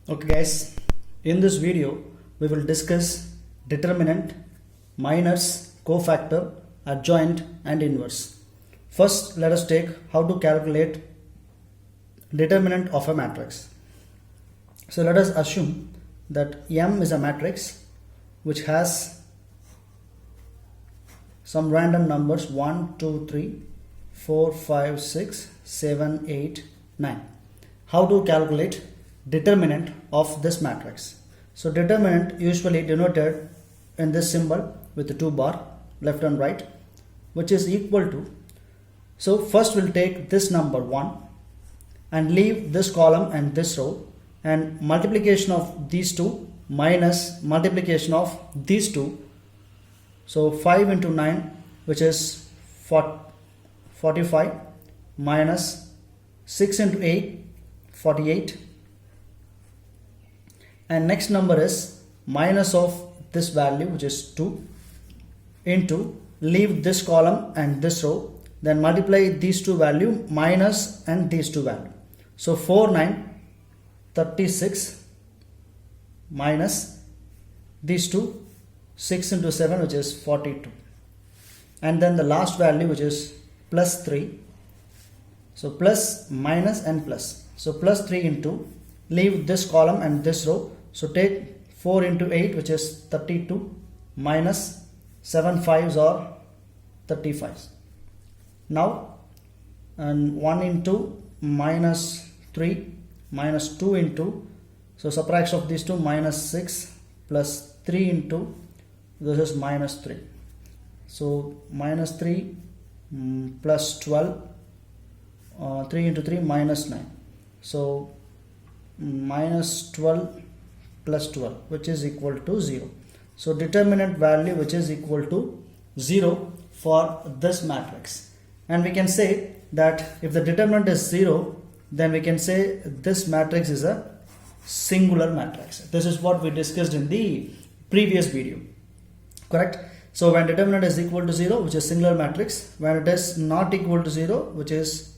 Okay guys, in this video we will discuss determinant, minors, cofactor, adjoint and inverse. First let us take how to calculate determinant of a matrix. So let us assume that M is a matrix which has some random numbers 1, 2, 3, 4, 5, 6, 7, 8, 9. How to calculate determinant of this matrix? So determinant usually denoted in this symbol with the 2 bar left and right, which is equal to, so first we'll take this number 1 and leave this column and this row, and multiplication of these two minus multiplication of these two. So 5 into 9, which is 45, minus 6 into 8, 48, and next number is minus of this value, which is 2, into leave this column and this row, then multiply these two value minus and these two value. So 4, 9, 36, minus these two, 6 into 7, which is 42, and then the last value, which is plus 3. So plus, minus and plus. So plus 3 into leave this column and this row. So take 4 into 8, which is 32, minus 7 5s or 35s. Now, and 1 into minus 3, minus 2 into, so subtraction of these two, minus 6, plus 3 into, this is minus 3. So minus 3 plus 12, 3 into 3 minus 9. So minus 12 plus 12, which is equal to 0. So determinant value which is equal to 0 for this matrix. And we can say that if the determinant is 0, then we can say this matrix is a singular matrix. This is what we discussed in the previous video, correct? So when determinant is equal to 0, which is singular matrix, when it is not equal to 0, which is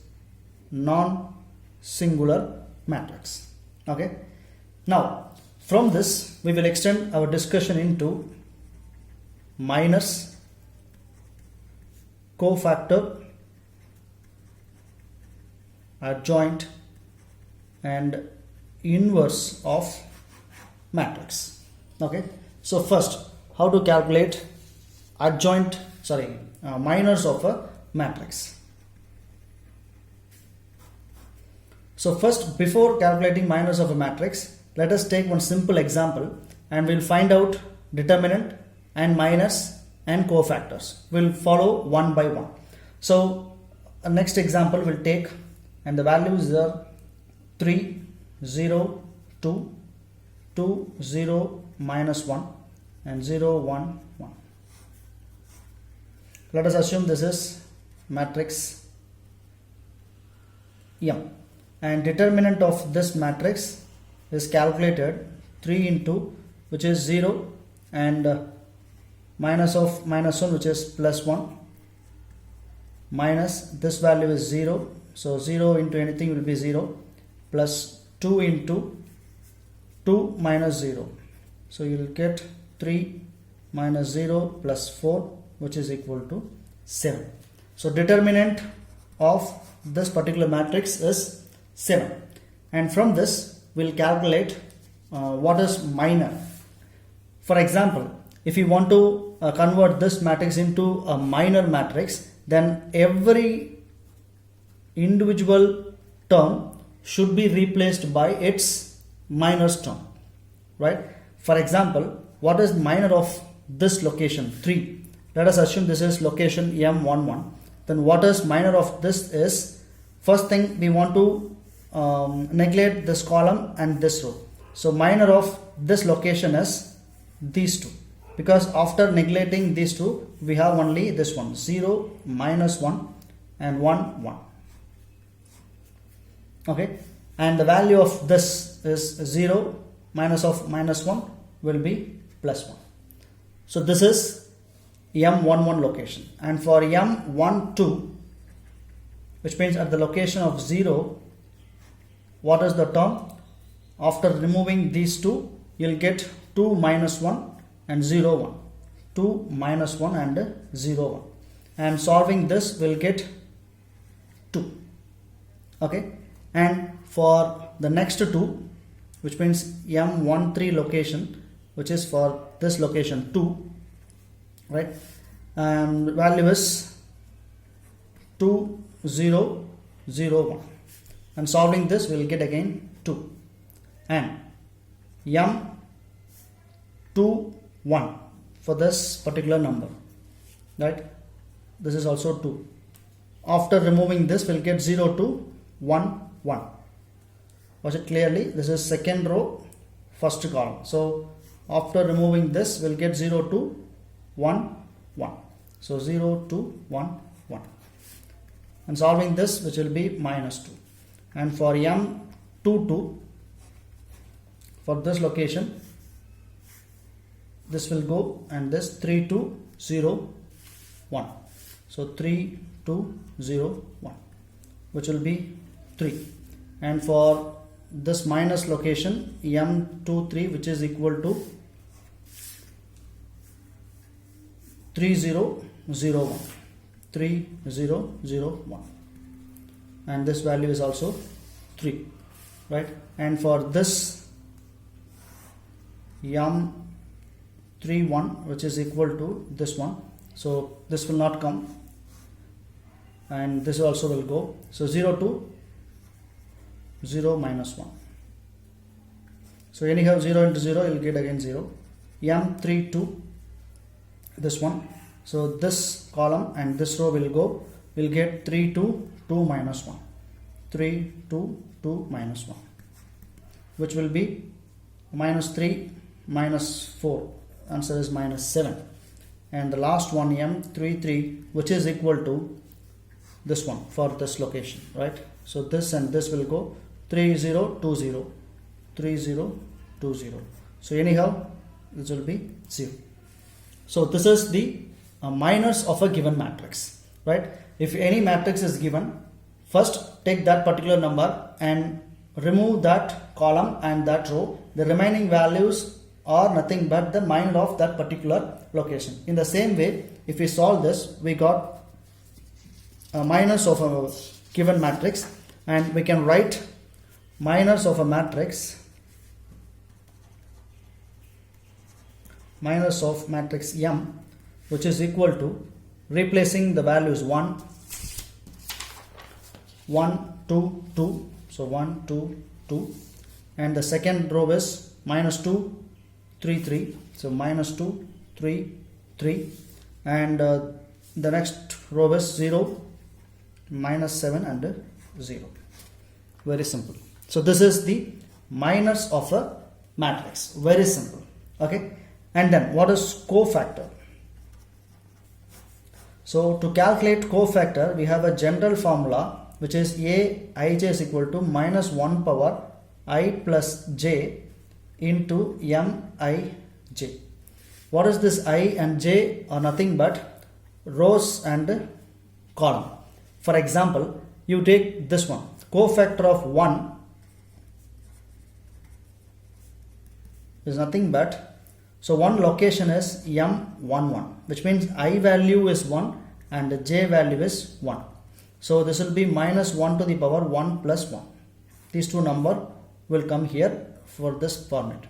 non-singular matrix. Okay, now from this we will extend our discussion into minors, cofactor, adjoint and inverse of matrix. Okay, so first how to calculate minors of a matrix. So first, before calculating minors of a matrix, let us take one simple example and we'll find out determinant and minors and cofactors. We'll follow one by one. So next example we'll take, and the values are 3, 0, 2, 2, 0, minus 1 and 0, 1, 1. Let us assume this is matrix M, and determinant of this matrix is calculated 3 into, which is 0, and minus of minus 1, which is plus 1, minus this value is 0, so 0 into anything will be 0, plus 2 into 2 minus 0, so you will get 3 minus 0 plus 4, which is equal to 7. So determinant of this particular matrix is 7, and from this we'll calculate what is minor. For example, if you want to convert this matrix into a minor matrix, then every individual term should be replaced by its minors term, right? For example, what is minor of this location 3? Let us assume this is location M11. Then what is minor of this is, first thing we want to neglect this column and this row. So minor of this location is these two, because after neglecting these two we have only this one, 0, minus 1 and 1, 1. Okay, and the value of this is 0, minus of minus 1 will be plus 1. So this is M11 location, and for M12, which means at the location of 0, what is the term? after removing these two, you'll get 2 minus 1 and 0 1. 2 minus 1 and 0 1. And solving this, we'll get 2. Okay, and for the next two, which means M13 location, which is for this location 2, right, and value is 2 0 0 1, and solving this we'll get again 2, and M21 for this particular number, right, this is also 2. After removing this, we'll get 0 2 1 1. Was it clearly? This is second row, first column. So after removing this, we'll get 0 2 1 1. So 0 2 1 1. And solving this, which will be minus 2. And for M22, for this location, this will go, and this 3 2 0 1. So 3 2 0 1, which will be 3. And for this minus location M23, which is equal to 3 0 0 1, 3 0 0 1, and this value is also 3, right. And for this M31, which is equal to this one, so this will not come, and this also will go. So 0 2 0 minus 1. So anyhow 0 into 0, you will get again 0. M32, this one. So this column and this row will go. We'll get 3 2 2 minus 1. 3 2 2 minus 1, which will be minus 3 minus 4. Answer is minus 7. And the last one M33, which is equal to this one for this location, right. So this and this will go 3 0 2 0, 3 0 2 0. So anyhow this will be 0. So this is the minus of a given matrix, right. If any matrix is given, first take that particular number and remove that column and that row. The remaining values are nothing but the minus of that particular location. In the same way, if we solve this, we got a minus of a given matrix, and we can write minus of a matrix, minus of matrix M, which is equal to, replacing the values 1 1 2 2, so 1 2 2, and the second row is minus 2 3 3, so minus 2 3 3, and the next row is 0 minus 7 and 0. Very simple. So this is the minus of a matrix. Very simple. Okay. And then what is cofactor? So to calculate cofactor, we have a general formula, which is Aij is equal to minus 1 power I plus j into Mij. What is this I and j? Are nothing but rows and column. For example, you take this one, cofactor of 1 is nothing but, so one location is M11, which means I value is 1 and the j value is 1. So this will be minus 1 to the power 1 plus 1. These two number will come here for this format,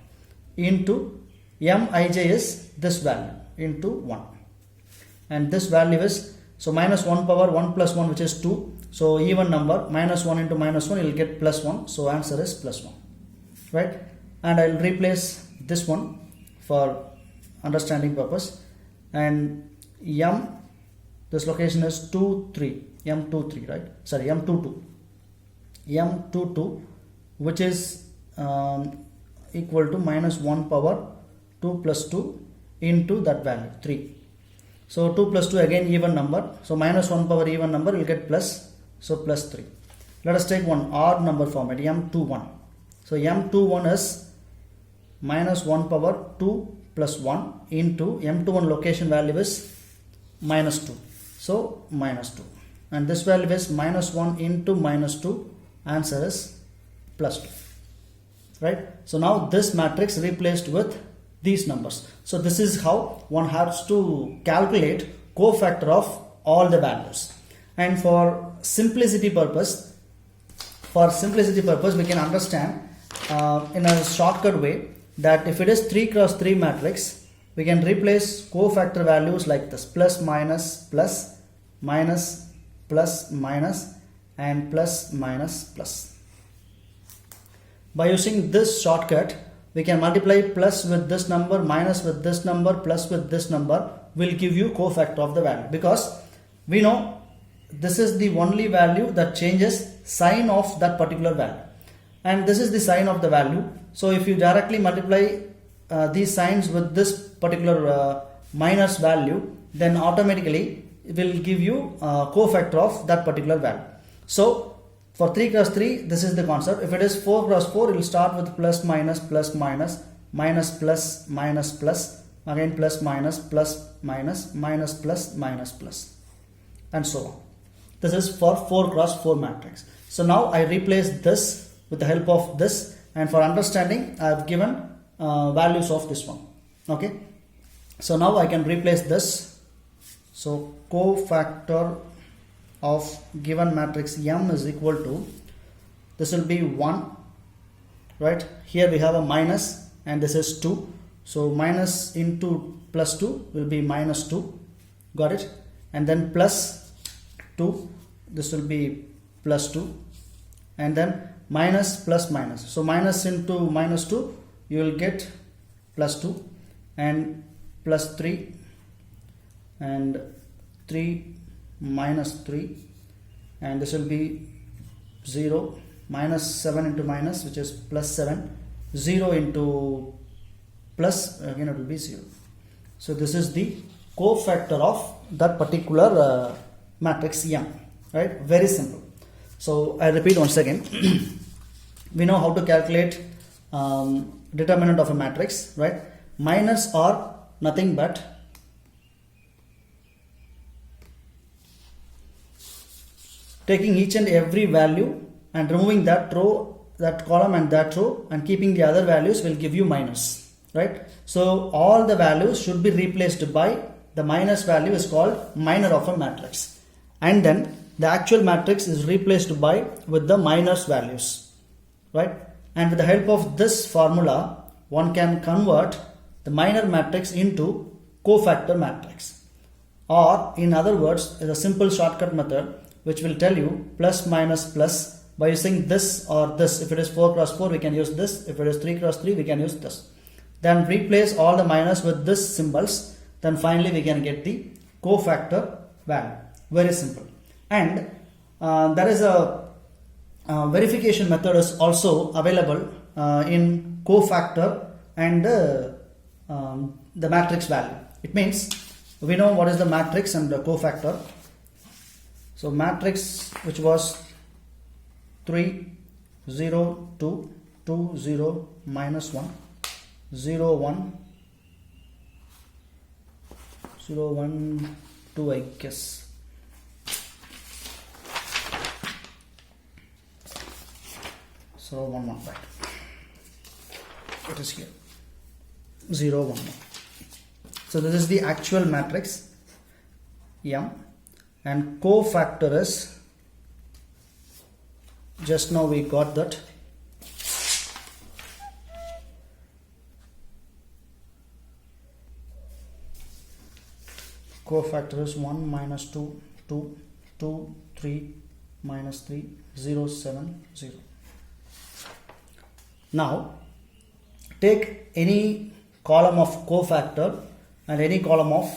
into Mij is this value into 1, and this value is, so minus 1 power 1 plus 1, which is 2. So even number, minus 1 into minus 1, you will get plus 1. So answer is plus 1, right. And I will replace this one for understanding purpose, and this location is 2 3, M23, right, sorry, M22, which is equal to minus 1 power 2 plus 2 into that value 3. So 2 plus 2 again even number, so minus 1 power even number will get plus, so plus 3. Let us take one odd number format, M21. So M21 is minus 1 power 2 plus 1 into M21 location value is minus 2, so minus 2, and this value is minus 1 into minus 2, answer is plus 2. right? So now this matrix replaced with these numbers. So this is how one has to calculate cofactor of all the values. And for simplicity purpose, we can understand in a shortcut way that if it is 3 cross 3 matrix, we can replace cofactor values like this: plus minus plus minus plus minus and plus minus plus. By using this shortcut, we can multiply plus with this number, minus with this number, plus with this number will give you cofactor of the value, because we know this is the only value that changes sign of that particular value, and this is the sign of the value. So if you directly multiply these signs with this particular minus value, then automatically it will give you cofactor of that particular value. So for 3 cross 3, this is the concept. If it is 4 cross 4, it will start with plus minus plus minus, minus plus minus plus, again plus minus plus minus, minus plus minus plus, and so on. This is for 4 cross 4 matrix. So now I replace this with the help of this, and for understanding I have given values of this one. Okay, so now I can replace this. So cofactor of given matrix M is equal to, this will be 1, right? Here we have a minus and this is 2, so minus into plus 2 will be minus 2, got it? And then plus 2, this will be plus 2, and then minus plus minus, so minus into minus 2 you will get plus 2, and plus 3, and 3 minus 3, and this will be 0, minus 7 into minus, which is plus 7, 0 into plus, again it will be 0. So this is the cofactor of that particular matrix M, right? Very simple. So I repeat once again. We know how to calculate determinant of a matrix, right? Minus are nothing but taking each and every value and removing that row, that column and that row, and keeping the other values will give you minus, right? So all the values should be replaced by the minus value is called minor of a matrix, and then the actual matrix is replaced by with the minus values, right? And with the help of this formula, one can convert the minor matrix into cofactor matrix, or in other words, is a simple shortcut method which will tell you plus minus plus by using this or this. If it is 4 cross 4, we can use this. If it is 3 cross 3, we can use this. Then replace all the minus with this symbols. Then finally we can get the cofactor value. Very simple. And there is a verification method is also available in cofactor and the matrix value. It means we know what is the matrix and the cofactor. So matrix which was 3 0 2 2 0 minus 1 0 1 0 1 2, I guess. So 1 1, right? It is here 0 1 1. So this is the actual matrix M, and cofactor is, just now we got that, cofactor is 1 minus 2 2 2 3 minus 3 0 7 0. Now take any column of cofactor and any column of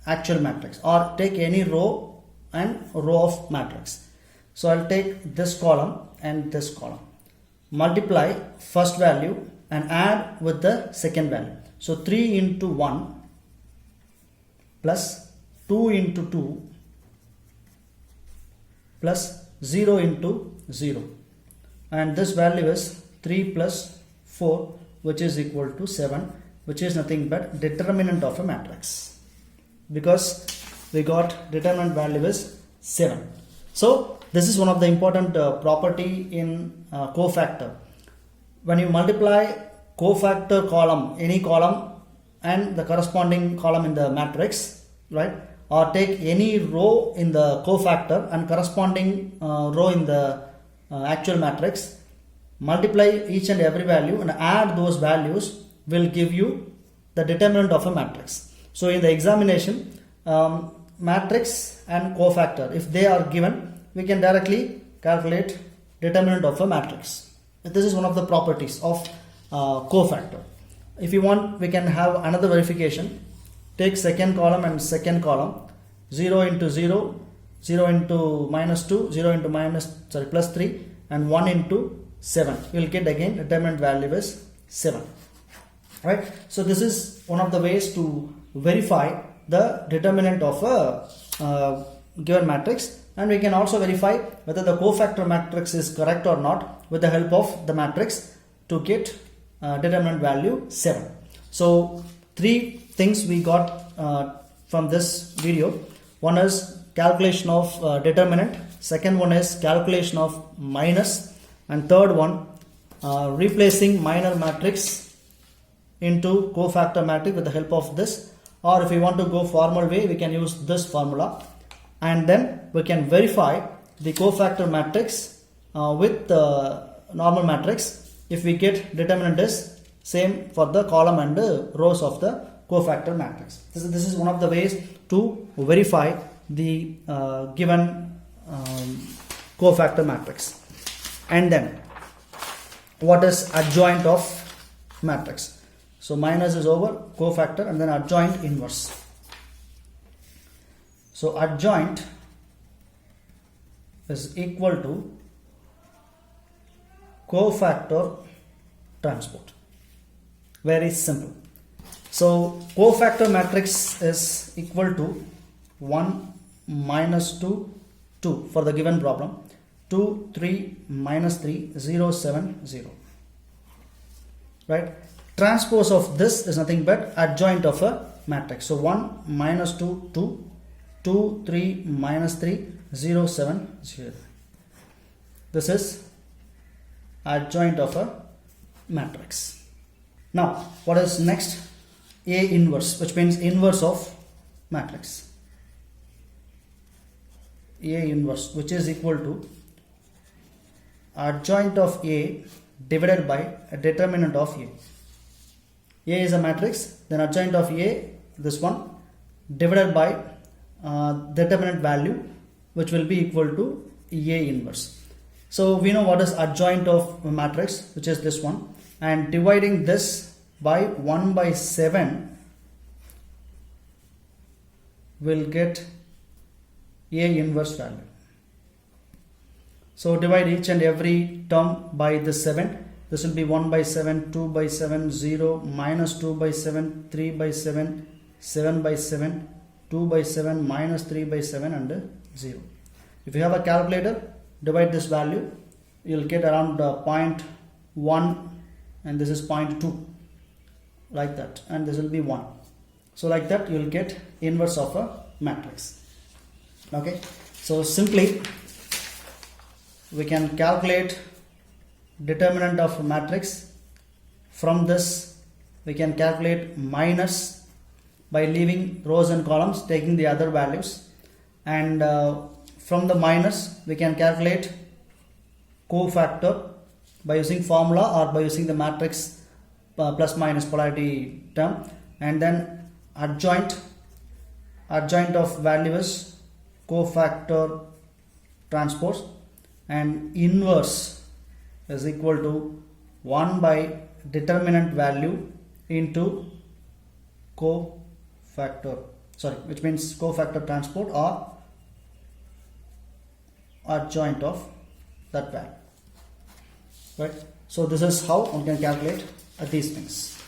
actual matrix, or take any row and row of matrix. So I'll take this column and this column, multiply first value and add with the second value. So 3 into 1 plus 2 into 2 plus 0 into 0, and this value is 3 plus 4, which is equal to 7, which is nothing but determinant of a matrix, because we got determinant value is 7. So This is one of the important property in cofactor. When you multiply cofactor column, any column and the corresponding column in the matrix, right, or take any row in the cofactor and corresponding row in the actual matrix, multiply each and every value and add those values will give you the determinant of a matrix. So in the examination, matrix and cofactor, if they are given, we can directly calculate determinant of a matrix. This is one of the properties of cofactor. If you want, we can have another verification. Take second column and second column, 0 into 0, 0 into minus 2, 0 into plus 3 and 1 into 7. We will get again determinant value is 7. Right? So this is one of the ways to verify the determinant of a given matrix, and we can also verify whether the cofactor matrix is correct or not with the help of the matrix to get determinant value 7. So 3 things we got from this video. One is calculation of determinant, second one is calculation of minus, and third one replacing minor matrix into cofactor matrix with the help of this, or if we want to go formal way, we can use this formula, and then we can verify the cofactor matrix with the normal matrix if we get determinant is same for the column and the rows of the cofactor matrix. This is one of the ways to verify the given cofactor matrix. And then what is adjoint of matrix? So minus is over, cofactor, and then adjoint inverse. So adjoint is equal to cofactor transport. Very simple. So cofactor matrix is equal to 1 minus 2, 2 for the given problem, 2, 3, minus 3, 0, 7, 0. Right? Transpose of this is nothing but adjoint of a matrix. So 1 minus 2, 2, 2, 3, minus 3, 0, 7, 0. This is adjoint of a matrix. Now, what is next? A inverse, which means inverse of matrix. A inverse, which is equal to adjoint of A divided by a determinant of A. A is a matrix, then adjoint of A, this one, divided by determinant value, which will be equal to A inverse. So we know what is adjoint of a matrix, which is this one, and dividing this by 1 by 7 will get A inverse value. So divide each and every term by the 7. This will be 1 by 7, 2 by 7, 0, minus 2 by 7, 3 by 7, 7 by 7, 2 by 7, minus 3 by 7 and 0. If you have a calculator, divide this value, you will get around 0.1, and this is 0.2, like that, and this will be 1. So like that you will get inverse of a matrix. Okay, so simply we can calculate determinant of a matrix. From this we can calculate minus by leaving rows and columns, taking the other values, and from the minus we can calculate cofactor by using formula or by using the matrix plus minus polarity term, and then adjoint of value is cofactor transpose, and inverse is equal to 1 by determinant value into which means cofactor transport or adjoint of that value. Right? So this is how one can calculate these things.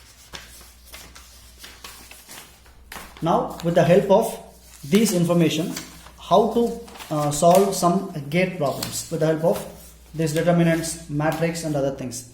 Now with the help of these information, how to solve some gate problems with the help of these determinants, matrix and other things.